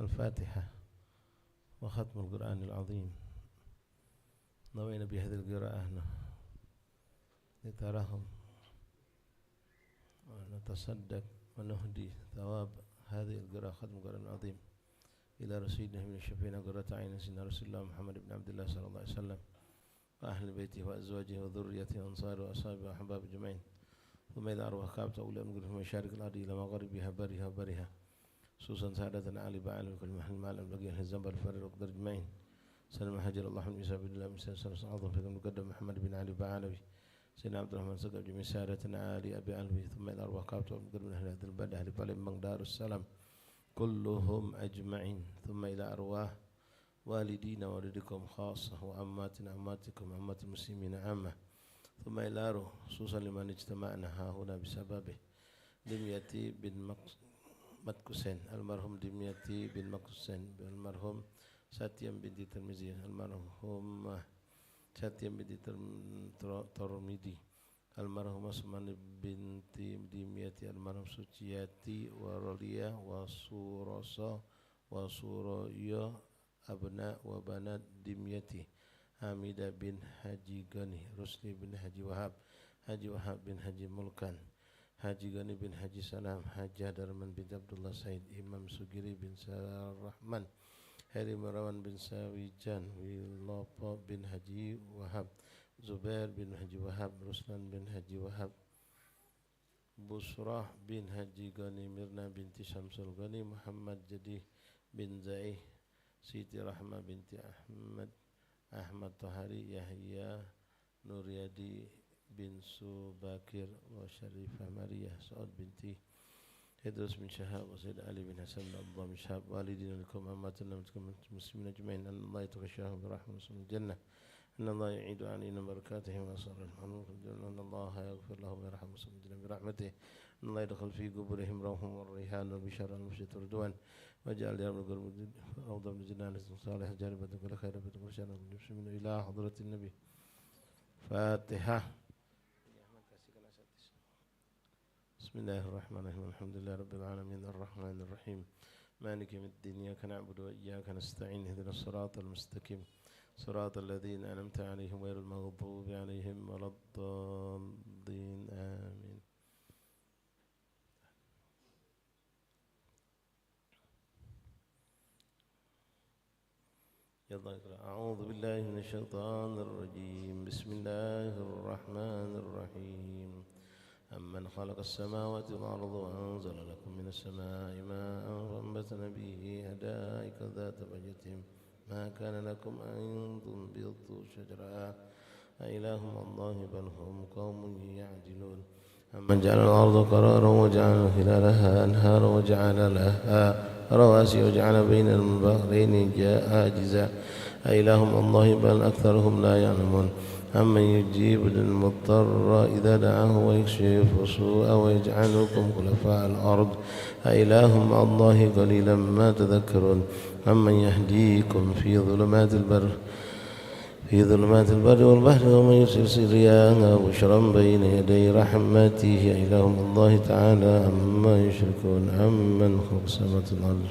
الفاتحة وختم القرآن العظيم. نوينا بهذه القراءة لتراهم ونتصدق ونهدي ثواب هذه القراءة ختم القرآن العظيم إلى رسولنا من الشفيع قرة عين سيدنا رسول الله محمد بن عبد الله صلى الله عليه وسلم وأهل بيته وأزواجه وذريته وأنصاره وأصحابه وأحبابه أجمعين، ثم إلى أرواح كعبة أولى من في مشارق الأرض إلى مغاربها برها وبرها، خصوصا سعادتنا علي بعالم كل محل معلم بقي أهل الزنبر الفرد وقدر أجمعين. سلم هجر الله من إسحاق بالله من سلسلة أعظم في المقدم محمد بن علي بعالوي سيدنا عبد الرحمن سقف جميع سعادتنا علي أبي علوي، ثم إلى أرواح كعبة وقدر من أهل هذا البلد أهل بالembang دار السلام كلهم أجمعين، ثم إلى أرواح والدينا والدكم خاصة وأماتنا أماتكم أمات المسلمين عامة، ثم إلى روح خصوصا لمن اجتمعنا ها هنا بسببه دميتي بن متكسين المرحوم دميتي بن متكسين المرحوم ساتيم بنت ترمذي المرحوم ساتيم بنت ترمذي المرحوم عثمان بنت دميتي المرحوم سوچياتي ورليا وسورصا وسوريا أبناء وبنات دميتي حميدة بن حجي غني رسلي بن حجي وهاب حجي وهاب بن حجي ملكان حجي غني بن حجي سلام حجي درمان بن عبد الله سعيد إمام سجري بن سار الرحمن هري مروان بن ساويجان ويلوبو بن حجي وهاب زبير بن حجي وهاب رسلان بن حجي وهاب بصرة بن حجي غني ميرنا بنت شمس الغني محمد جدي بن زعي سيدي رحمة بنت أحمد طهري يحيى نوريدي بن سوباكر وشريفة ماريا سعود بنتي إدريس بن شهاب وسيد علي بن حسن الله بن شهاب والدينا لكم أماتنا لكم المسلمين أجمعين أن الله يتغشاهم برحمة من الجنة، أن الله يعيد علينا بركاتهم وأسرار المعروف أن الله يغفر لهم ويرحم مسلمين برحمته، أن الله يدخل في قبورهم روحهم والريحان والبشار المشيط والردوان، وجعل يوم القرب روضة من الجنان صالح جانبة كل خير بكل شر من إلى حضرة النبي. فاتحة. بسم الله الرحمن الرحيم الحمد لله رب العالمين الرحمن الرحيم مالك يوم الدين إياك نعبد وإياك نستعين اهدنا الصراط المستقيم صراط الذين أنعمت عليهم غير المغضوب عليهم ولا الضالين آمين. يلا اقرأ. أعوذ بالله من الشيطان الرجيم بسم الله الرحمن الرحيم أمن خلق السماوات والأرض وأنزل لكم من السماء ماء فأنبتنا به حدائق ذات بهجة ما كان لكم أن تنبتوا شجرها أإله مع الله بل هم قوم يعدلون أمن جعل الأرض قرارا وجعل خلالها أنهارا وجعل لها رواسي وجعل بين البحرين حاجزا أإله مع الله بل أكثرهم لا يعلمون أمن يجيب المضطر إذا دعاه ويكشف السوء ويجعلكم خلفاء الأرض أإله مع الله قليلا ما تذكرون أمن يهديكم في ظلمات البر والبحر ومن يرسل رياحا بشرا بين يدي رحمته أإله مع الله تعالى عما يشركون أمن خلق السماوات والأرض.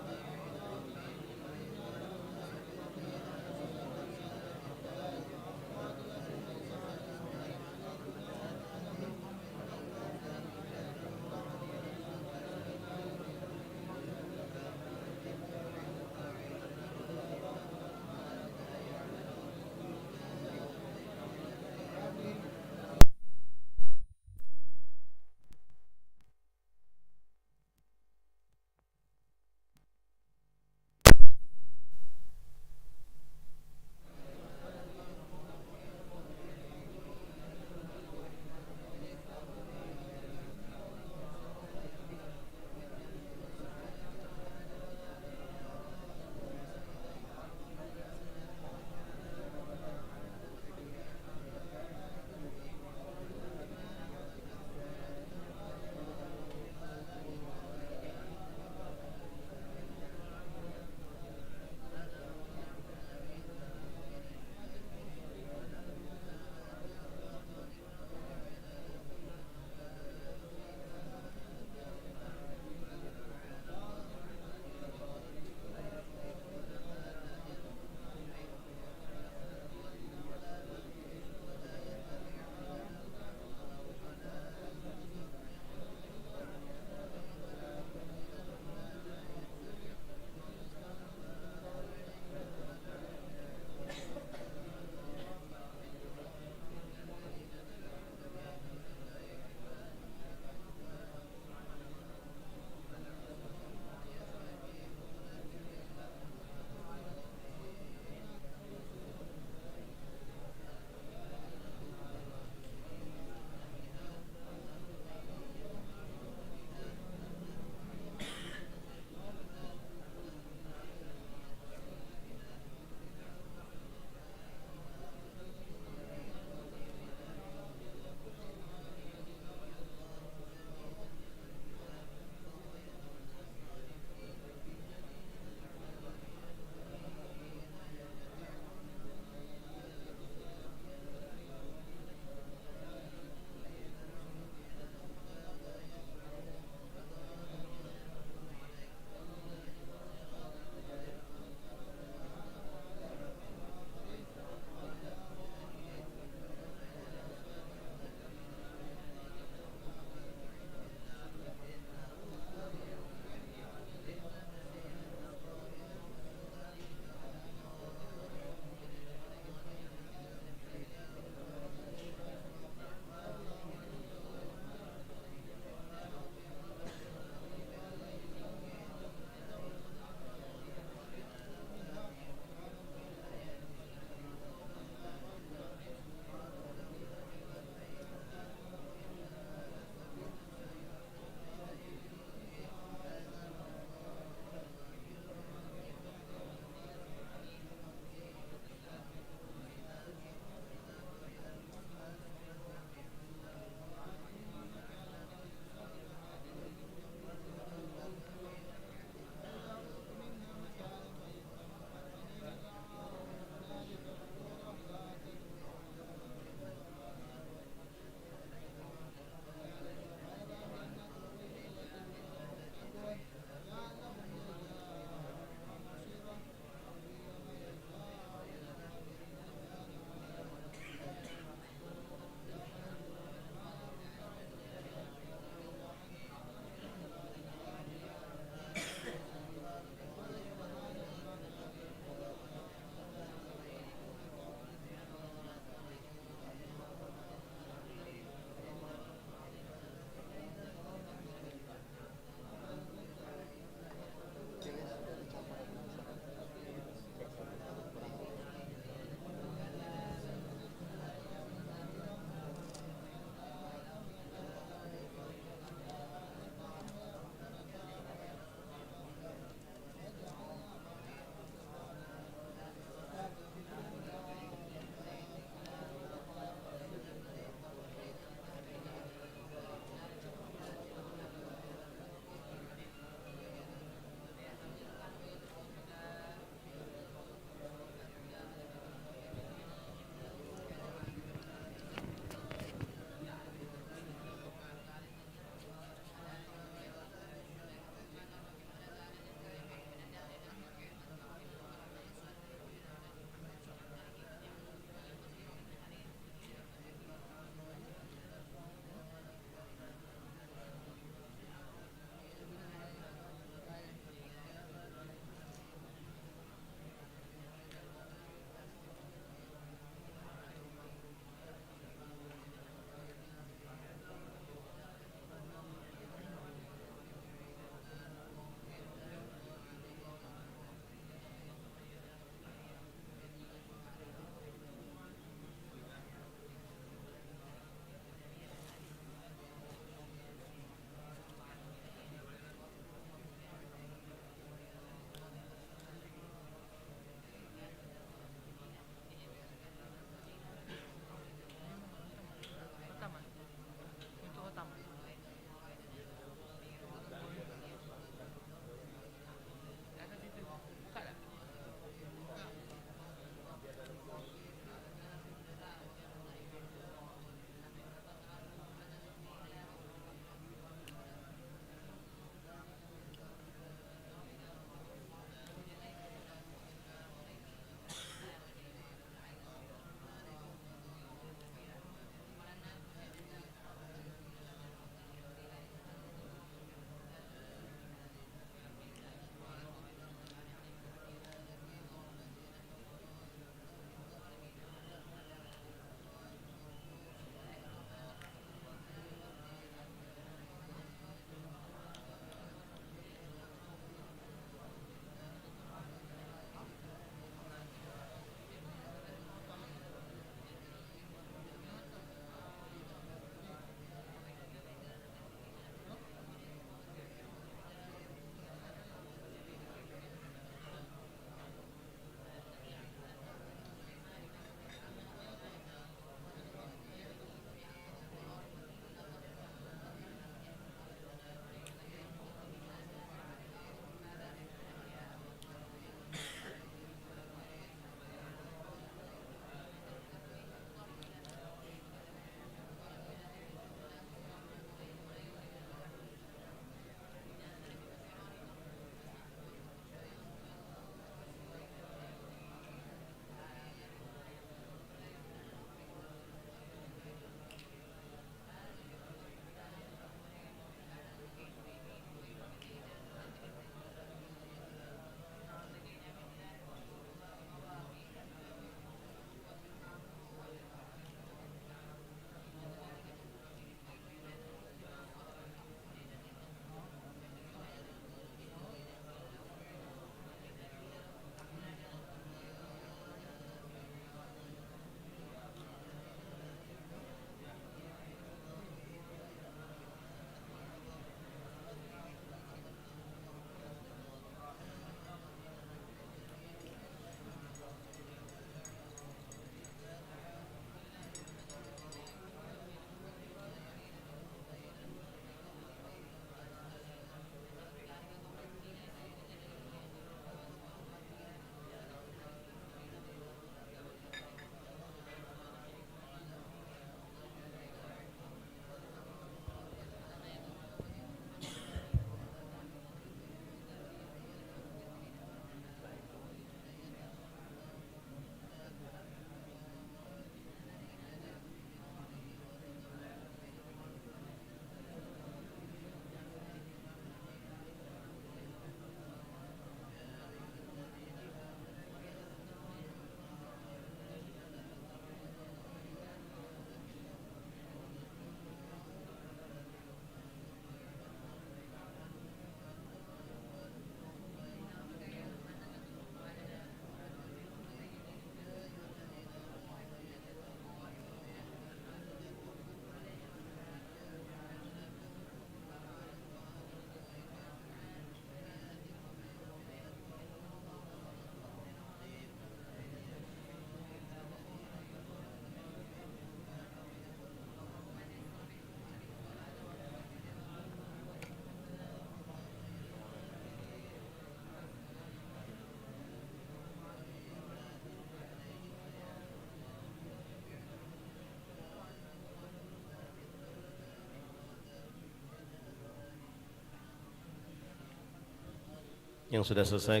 Yang sudah selesai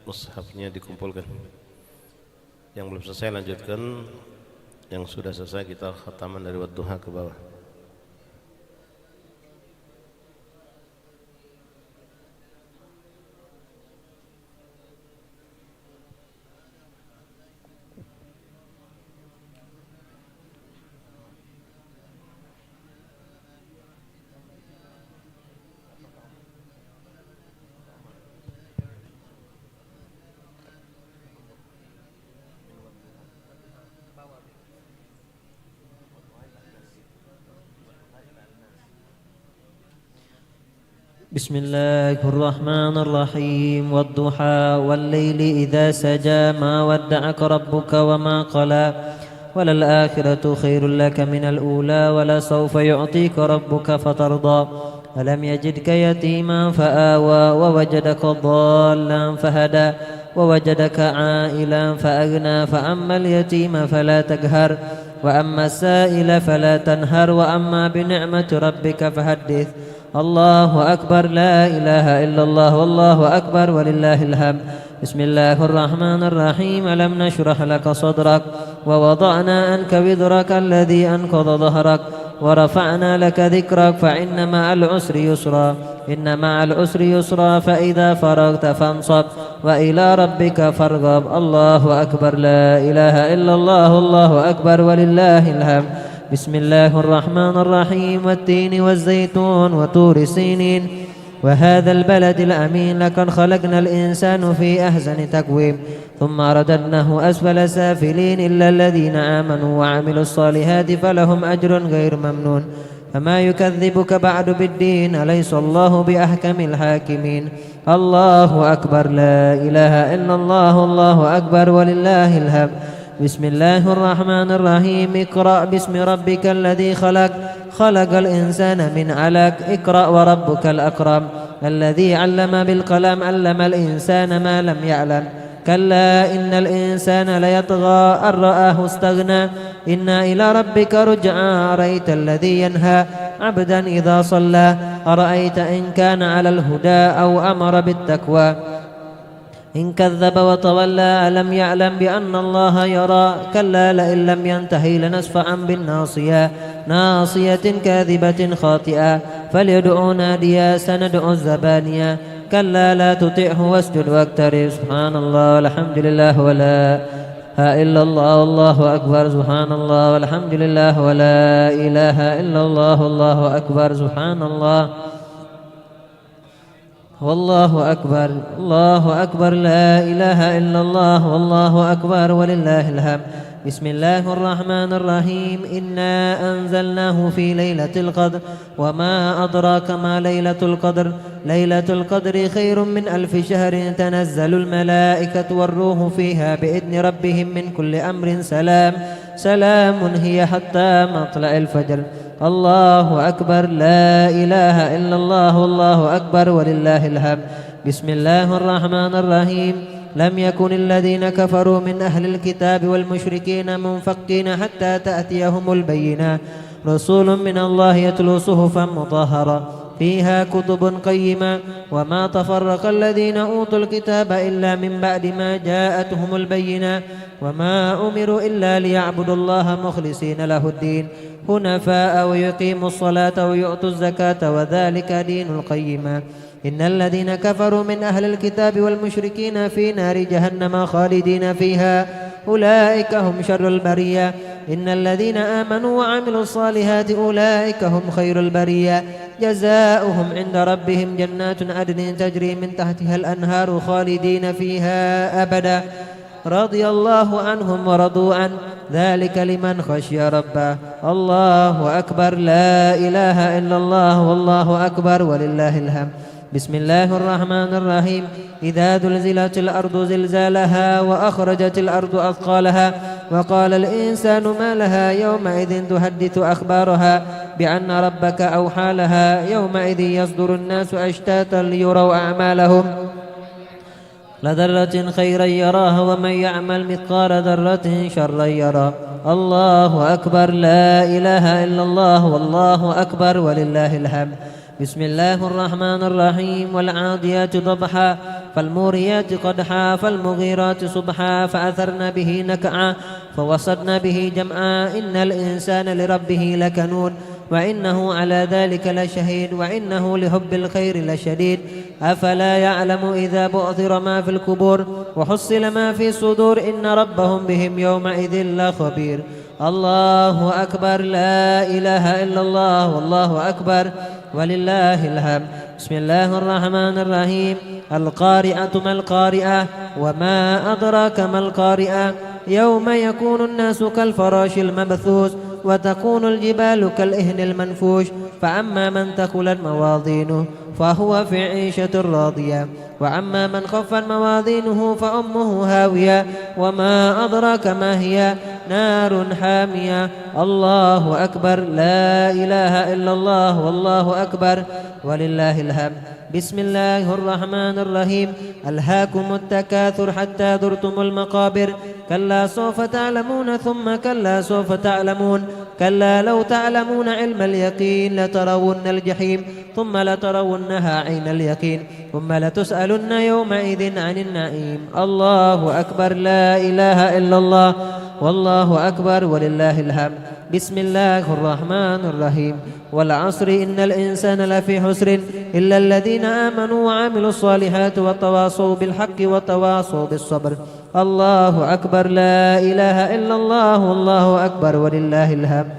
mushafnya dikumpulkan. Yang belum selesai lanjutkan. Yang sudah selesai kita khataman dari wadduha ke bawah. بسم الله الرحمن الرحيم والضحى والليل إذا سجى ما ودعك ربك وما قلى وللآخرة خير لك من الأولى ولسوف يعطيك ربك فترضى ألم يجدك يتيما فآوى ووجدك ضالا فهدى ووجدك عائلا فأغنى فأما اليتيم فلا تقهر وأما السائل فلا تنهر وأما بنعمة ربك فحدث الله أكبر لا إله إلا الله والله أكبر ولله الحمد بسم الله الرحمن الرحيم ألم نشرح لك صدرك ووضعنا عنك وزرك الذي أنقض ظهرك ورفعنا لك ذكرك فإن مع العسر يسرا إن مع العسر يسرا فإذا فرغت فانصب وإلى ربك فارغب الله أكبر لا إله إلا الله والله أكبر ولله الحمد بسم الله الرحمن الرحيم والتين والزيتون وطور سينين وهذا البلد الأمين لقد خلقنا الإنسان في أحسن تقويم ثم رددناه أسفل سافلين إلا الذين آمنوا وعملوا الصالحات فلهم أجر غير ممنون فما يكذبك بعد بالدين أليس الله بأحكم الحاكمين الله أكبر لا إله إلا الله والله أكبر ولله الحمد بسم الله الرحمن الرحيم اقرأ باسم ربك الذي خلق خلق الإنسان من علق اقرأ وربك الأكرم الذي علم بالقلم علم الإنسان ما لم يعلم كلا إن الإنسان ليطغى أن رآه استغنى إن إلى ربك رجعا أرأيت الذي ينهى عبدا إذا صلى أرأيت إن كان على الهدى أو أمر بالتقوى إن كذب وتولى ألم يعلم بأن الله يرى كلا لئن لم ينتهي لنسفعا بالناصية ناصية كاذبة خاطئة فليدعو ناديا سندعو الزبانية كلا لا تطعه واسجد واقترب سبحان الله والحمد لله ولا إله إلا الله والله أكبر سبحان الله والحمد لله ولا إله إلا الله والله أكبر سبحان الله والله أكبر الله أكبر لا إله إلا الله والله أكبر ولله الحمد بسم الله الرحمن الرحيم إنا أنزلناه في ليلة القدر وما أدراك ما ليلة القدر ليلة القدر خير من 1000 شهر تنزل الملائكة والروح فيها بإذن ربهم من كل أمر سلام هي حتى مطلع الفجر الله أكبر لا إله إلا الله والله أكبر ولله الحمد بسم الله الرحمن الرحيم لم يكن الذين كفروا من أهل الكتاب والمشركين منفكين حتى تأتيهم البينة رسول من الله يتلو صحفا مطهرة فيها كتب قيمة وما تفرق الذين أوتوا الكتاب إلا من بعد ما جاءتهم البينة وما أمروا إلا ليعبدوا الله مخلصين له الدين حنفاء ويقيموا الصلاة ويؤتوا الزكاة وذلك دين القيمة إن الذين كفروا من أهل الكتاب والمشركين في نار جهنم خالدين فيها أولئك هم شر البرية إن الذين آمنوا وعملوا الصالحات أولئك هم خير البرية جزاؤهم عند ربهم جنات عدن تجري من تحتها الأنهار خالدين فيها أبدا رضي الله عنهم ورضوا عنه ذلك لمن خشي ربه الله أكبر لا إله إلا الله والله أكبر ولله الحمد بسم الله الرحمن الرحيم إذا زلزلت الأرض زلزالها وأخرجت الأرض أثقالها وقال الإنسان ما لها يومئذ تحدث أخبارها بأن ربك أوحى لها يومئذ يصدر الناس أشتاتا ليروا أعمالهم لذرة خيرا يراها ومن يعمل مثقال ذرة شرا يرى الله أكبر لا إله إلا الله والله أكبر ولله الحمد بسم الله الرحمن الرحيم والعاديات ضبحا فالموريات قدحا فالمغيرات صبحا فأثرن به نكعا فوسطن به جمعا إن الإنسان لربه لكنود وإنه على ذلك لشهيد وإنه لحب الخير لشديد أفلا يعلم إذا بعثر ما في القبور وحصل ما في الصدور إن ربهم بهم يومئذ لخبير. الله أكبر. لا إله إلا الله والله أكبر ولله الحمد. بسم الله الرحمن الرحيم. القارعة ما القارعة وما أدراك ما القارعة يوم يكون الناس كالفراش المبثوث وتكون الجبال كالإهن المنفوش فأما من ثقلت موازينه فهو في عيشة راضية وأما من خفت موازينه فأمه هاوية وما أدراك ما هي نار حامية. الله أكبر. لا إله إلا الله والله أكبر ولله الحمد. بسم الله الرحمن الرحيم. ألهاكم التكاثر حتى زرتم المقابر كلا سوف تعلمون ثم كلا سوف تعلمون كلا لو تعلمون علم اليقين لترون الجحيم ثم لترونها عين اليقين ثم لتسألن يومئذ عن النعيم. الله أكبر. لا إله إلا الله والله أكبر ولله الحمد. بسم الله الرحمن الرحيم. والعصر إن الإنسان لفي حسر إلا الذين آمنوا وعملوا الصالحات وتواصوا بالحق وتواصوا بالصبر. الله أكبر. لا إله إلا الله والله أكبر ولله الحمد.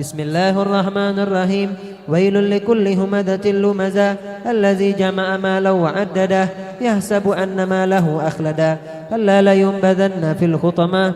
بسم الله الرحمن الرحيم. ويل لكل همزة لمزة الذي جمع مالا وعدده يحسب أن ماله أخلده ألا لينبذن في الحطمة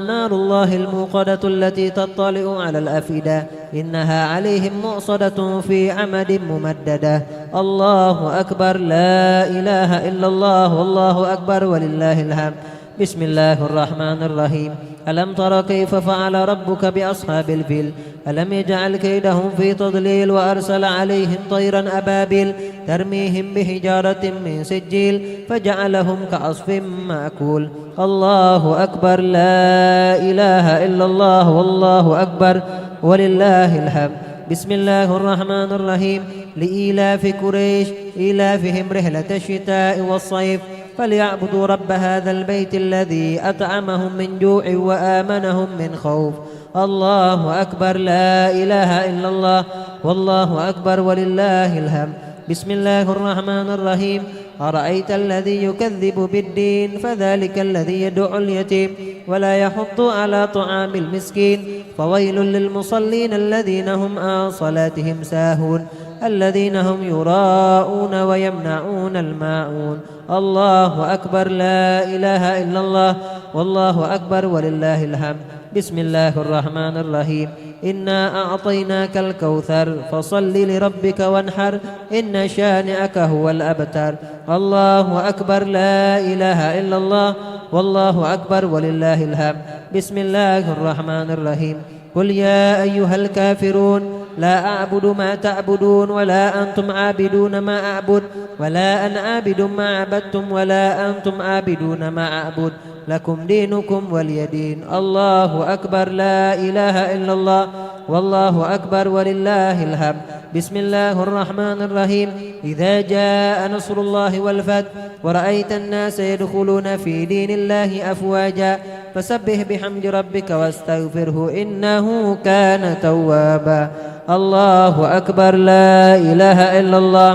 نار الله الموقدة التي تطلع على الأفئدة إنها عليهم مؤصدة في عمد ممددة. الله أكبر. لا إله إلا الله والله أكبر ولله الحمد. بسم الله الرحمن الرحيم. ألم تر كيف فعل ربك بأصحاب الفيل ألم يجعل كيدهم في تضليل وأرسل عليهم طيرا أبابيل ترميهم بحجارة من سجيل فجعلهم كعصف مأكول. الله أكبر. لا إله إلا الله والله أكبر ولله الحمد. بسم الله الرحمن الرحيم. لإيلاف قريش إيلافهم رحلة الشتاء والصيف فليعبدوا رب هذا البيت الذي أطعمهم من جوع وآمنهم من خوف. الله أكبر. لا إله إلا الله والله أكبر ولله الحمد. بسم الله الرحمن الرحيم. أرأيت الذي يكذب بالدين فذلك الذي يدعو اليتيم ولا يحض على طعام المسكين فويل للمصلين الذين هم عن صلاتهم ساهون الذين هم يراءون ويمنعون الماعون. الله أكبر. لا إله إلا الله والله أكبر ولله الحمد. بسم الله الرحمن الرحيم. إنا أعطيناك الكوثر فصل لربك وانحر إن شانئك هو الأبتر. الله أكبر. لا إله إلا الله والله أكبر ولله الحمد. بسم الله الرحمن الرحيم. قل يا أيها الكافرون لا أعبد ما تعبدون ولا أنتم عابدون ما أعبد ولا أنا عابد ما عبدتم ولا أنتم عابدون ما أعبد لكم دينكم ولي دين. الله أكبر. لا إله إلا الله والله أكبر ولله الحمد. بسم الله الرحمن الرحيم. إذا جاء نصر الله والفتح ورأيت الناس يدخلون في دين الله أفواجا فسبح بحمد ربك واستغفره إنه كان توابا. الله أكبر. لا إله إلا الله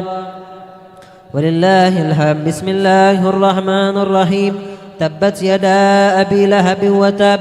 ولله الحمد. بسم الله الرحمن الرحيم. تبت يدا أبي لهب وتب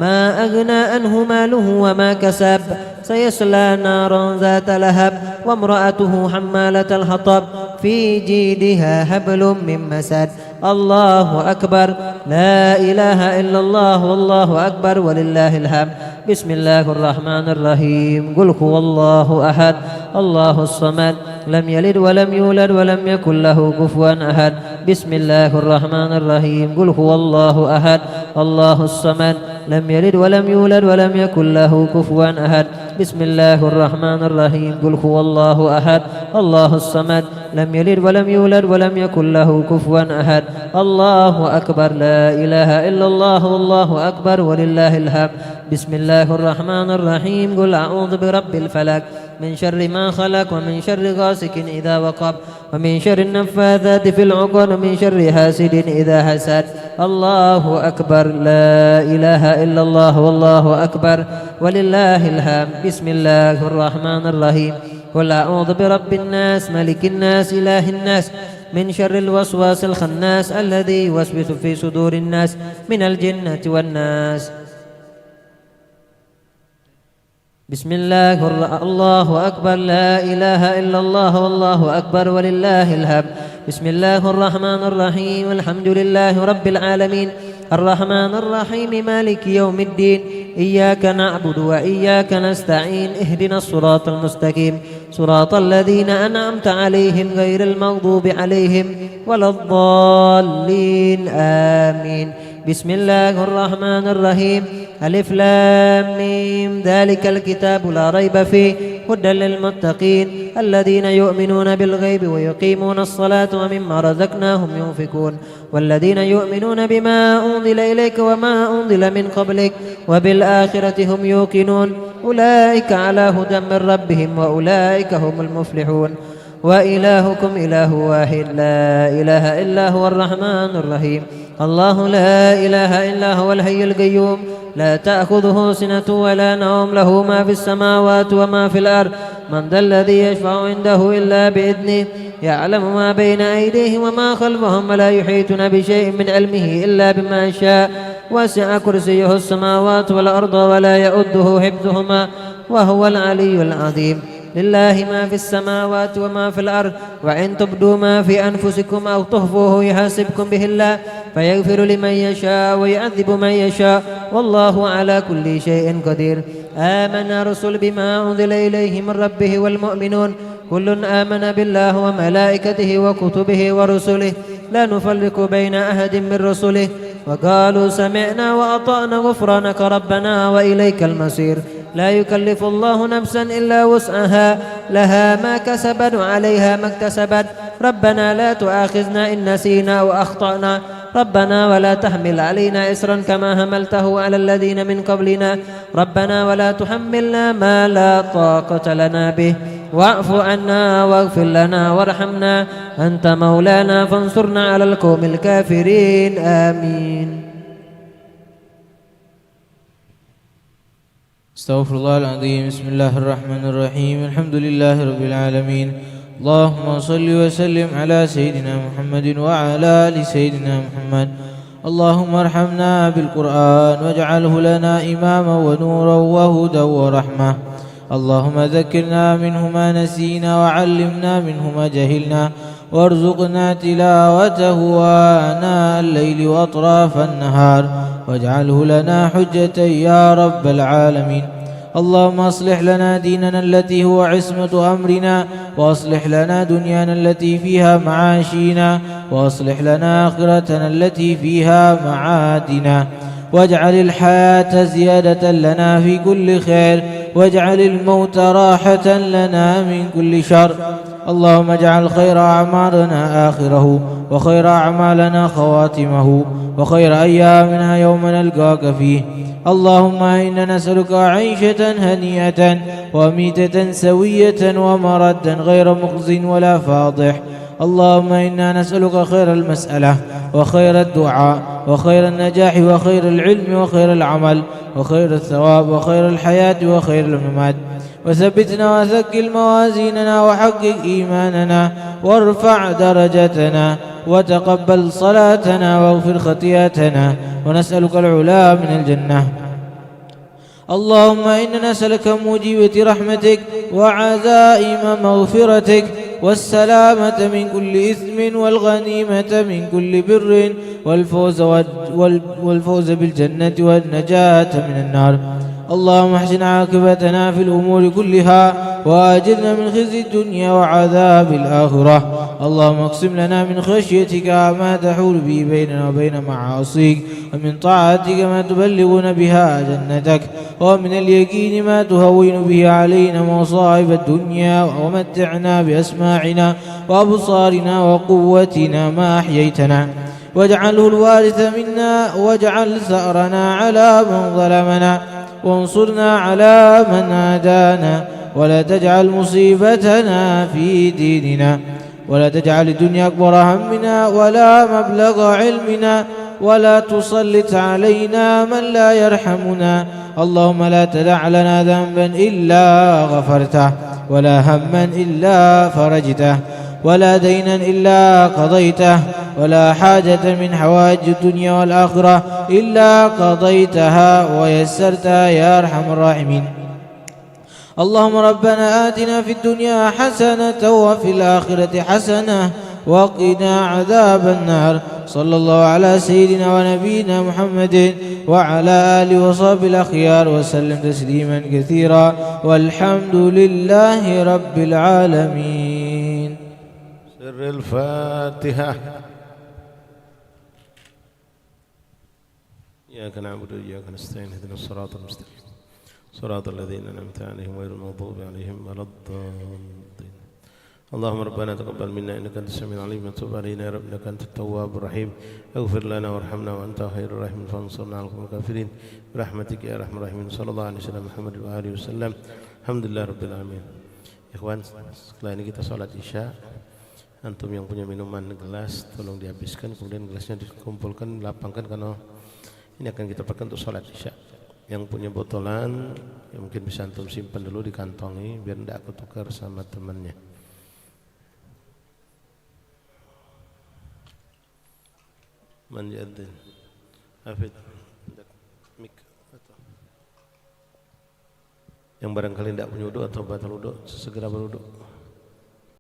ما أغنى عنه ماله وما كسب سيصلى نارا ذات لهب وامرأته حمالة الحطب في جيدها حبل من مسد. الله أكبر. لا إله إلا الله والله أكبر ولله الحمد. بسم الله الرحمن الرحيم. قل هو الله أحد الله الصمد لم يلد ولم يولد ولم يكن له كفوا أحد. بسم الله الرحمن الرحيم. قل هو الله أحد الله الصمد لم يلد ولم يولد ولم يكن له كفوا أحد. بسم الله الرحمن الرحيم. قل هو الله أحد الله الصمد لم يلد ولم يولد ولم يكن له كفوا أحد. الله أكبر. لا إله إلا الله والله أكبر ولله الحمد. بسم الله الرحمن الرحيم. قل أعوذ برب الفلق من شر ما خلق ومن شر غاسق إذا وقب ومن شر النفاثات في العقد ومن شر حاسد إذا حسد. الله أكبر. لا إله إلا الله والله أكبر ولله الحمد. بسم الله الرحمن الرحيم. قل أعوذ برب الناس ملك الناس إله الناس من شر الوسواس الخناس الذي يوسوس في صدور الناس من الجنة والناس. بسم الله الله أكبر. لا إله إلا الله والله أكبر ولله الحمد. بسم الله الرحمن الرحيم. الحمد لله رب العالمين الرحمن الرحيم مالك يوم الدين. إياك نعبد وإياك نستعين. اهدنا الصراط المستقيم صراط الذين أنعمت عليهم غير المغضوب عليهم ولا الضالين. آمين. بسم الله الرحمن الرحيم. ألف لام ميم. ذلك الكتاب لا ريب فيه هدى للمتقين الذين يؤمنون بالغيب ويقيمون الصلاة ومما رزقناهم ينفقون والذين يؤمنون بما أنزل إليك وما أنزل من قبلك وبالآخرة هم يوقنون أولئك على هدى من ربهم وأولئك هم المفلحون. وإلهكم إله واحد لا إله إلا هو الرحمن الرحيم. الله لا إله إلا هو الحي القيوم لا تأخذه سنة ولا نوم له ما في السماوات وما في الأرض. من ذا الذي يشفع عنده إلا بإذنه يعلم ما بين أيديهم وما خلفهم ولا يحيطون بشيء من علمه إلا بما شاء. وسع كرسيه السماوات والأرض ولا يؤده حفظهما وهو العلي العظيم. لله ما في السماوات وما في الأرض وإن تبدوا ما في أنفسكم أو تخفوه يحاسبكم به الله فيغفر لمن يشاء ويعذب من يشاء والله على كل شيء قدير. آمن الرسل بما أنزل إليه من ربه والمؤمنون كل آمن بالله وملائكته وكتبه ورسله لا نفرق بين أحد من رسله وقالوا سمعنا وأطعنا غفرانك ربنا وإليك المصير. لا يكلف الله نفسا إلا وسعها لها ما كسبت وعليها ما اكتسبت. ربنا لا تؤاخذنا إن نسينا أو أخطأنا ربنا ولا تحمل علينا إسرا كما حملته على الذين من قبلنا ربنا ولا تحملنا ما لا طاقة لنا به واعف عنا واغفر لنا وارحمنا أنت مولانا فانصرنا على القوم الكافرين. آمين. استغفر الله العظيم. بسم الله الرحمن الرحيم. الحمد لله رب العالمين. اللهم صل وسلم على سيدنا محمد وعلى آل سيدنا محمد. اللهم ارحمنا بالقرآن واجعله لنا إماما ونورا وهدى ورحمة. اللهم ذكرنا منه ما نسينا وعلمنا منه ما جهلنا وارزقنا تلاوته آناء الليل وأطراف النهار واجعله لنا حجة يا رب العالمين. اللهم اصلح لنا ديننا التي هو عصمة أمرنا وأصلح لنا دنيانا التي فيها معاشينا وأصلح لنا آخرتنا التي فيها معادنا واجعل الحياة زيادة لنا في كل خير واجعل الموت راحة لنا من كل شر. اللهم اجعل خير أعمالنا آخره وخير أعمالنا خواتمه وخير أيامنا يوم نلقاك فيه. اللهم إنا نسألك عيشة هنيئة وميتة سوية ومردا غير مخز ولا فاضح. اللهم إنا نسألك خير المسألة وخير الدعاء وخير النجاح وخير العلم وخير العمل وخير الثواب وخير الحياة وخير الممات. وثبتنا وثقل موازيننا وحقق إيماننا وارفع درجتنا وتقبل صلاتنا واغفر خطيئاتنا ونسألك العلا من الجنة. اللهم إنا نسألك موجبة رحمتك وعزائم مغفرتك والسلامة من كل إثم والغنيمة من كل بر والفوز بالجنة والنجاة من النار. اللهم احسن عاقبتنا في الأمور كلها وآجرنا من خزي الدنيا وعذاب الآخرة. اللهم اقسم لنا من خشيتك ما تحول به بيننا وبين معاصيك ومن طاعتك ما تبلغنا بها جنتك ومن اليقين ما تهون به علينا مصائب الدنيا ومتعنا بأسماعنا وأبصارنا وقوتنا ما أحييتنا واجعله الوارث منا واجعل ثأرنا على من ظلمنا وانصرنا على من عادانا ولا تجعل مصيبتنا في ديننا ولا تجعل الدنيا أكبر همنا ولا مبلغ علمنا ولا تسلط علينا من لا يرحمنا اللهم لا تدع لنا ذنبا إلا غفرته ولا هما إلا فرجته ولا دينا إلا قضيته ولا حاجة من حوائج الدنيا والآخرة إلا قضيتها ويسرتها يا أرحم الراحمين اللهم ربنا آتنا في الدنيا حسنة وفي الآخرة حسنة وقنا عذاب النار صلى الله على سيدنا ونبينا محمد وعلى آله وصحبه الأخيار وسلم تسليما كثيرا والحمد لله رب العالمين. سر الفاتحة. إياك نعبد وإياك نستعين اهدنا الصراط المستقيم صراط الذين أنعمت عليهم غير المغضوب عليهم ولا الضالين. اللهم ربنا تقبل منا إنك أنت السميع العليم وتب علينا يا رب إنك أنت التواب الرحيم اغفر لنا وارحمنا وأنت خير الراحمين فانصرنا على القوم الكافرين برحمتك يا أرحم الراحمين صلى الله عليه وسلم محمد وآله وسلم الحمد لله رب العالمين. Ikhwan, setelah ini kita sholat isya. Antum yang punya minuman gelas tolong dihabiskan, kemudian gelasnya dikumpulkan, lapangkan karena ini akan kita pakai untuk sholat isya. Yang punya botolan ya mungkin bisa antum simpan dulu di kantongi biar tidak aku tukar sama temannya. Manjadin Hafid mik yang barangkali tidak punya wudu atau batal wudu segera berwudu.